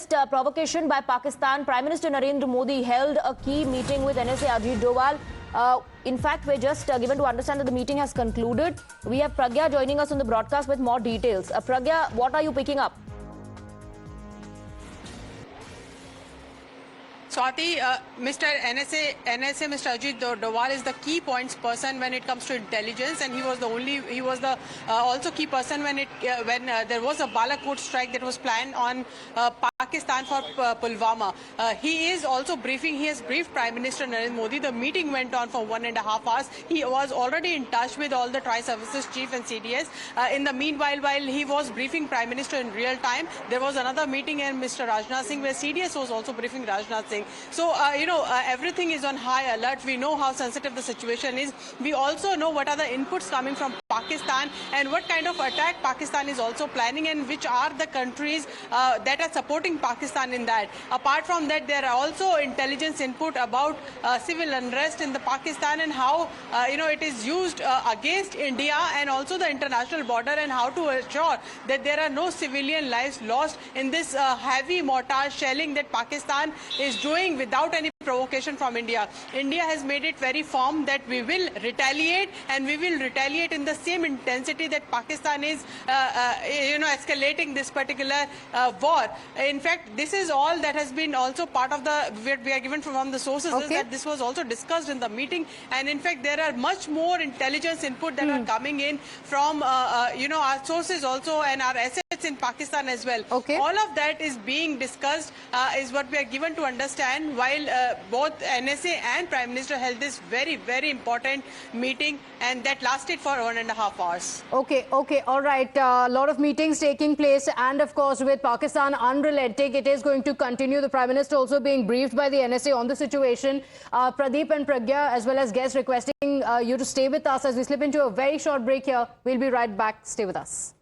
amidst provocation by Pakistan, Prime Minister Narendra Modi held a key meeting with NSA Ajit Doval. In fact, we're just given to understand that the meeting has concluded. We have Pragya joining us on the broadcast with more details. Pragya, what are you picking up? Swati, Mr. Mr. Ajit Doval is the key points person when it comes to intelligence, and he was the also key person when there was a Balakot strike that was planned on Pakistan for Pulwama. He is also briefing. He has briefed Prime Minister Narendra Modi. The meeting went on for 1.5 hours. He was already in touch with all the tri-services chief and CDS. In the meanwhile, while he was briefing Prime Minister in real time, there was another meeting in Mr. Rajnath Singh where CDS was also briefing Rajnath Singh. So, everything is on high alert. We know how sensitive the situation is. We also know what are the inputs coming from Pakistan and what kind of attack Pakistan is also planning and which are the countries that are supporting Pakistan in that. Apart from that, there are also intelligence input about civil unrest in the Pakistan and how, it is used against India and also the international border, and how to ensure that there are no civilian lives lost in this heavy mortar shelling that Pakistan is doing without any provocation from India. India has made it very firm that we will retaliate, and we will retaliate in the same intensity that Pakistan is, escalating this particular war. In fact, this is all that has been also part of we are given from the sources is that this was also discussed in the meeting, and in fact there are much more intelligence input that are coming in from our sources also and our assets in Pakistan as well. All of that is being discussed, is what we are given to understand, while both NSA and Prime Minister held this very, very important meeting, and that lasted for 1.5 hours. Okay, all right. A lot of meetings taking place, and of course, with Pakistan unrelenting, it is going to continue. The Prime Minister also being briefed by the NSA on the situation. Pradeep and Pragya, as well as guests, requesting you to stay with us as we slip into a very short break here. We'll be right back. Stay with us.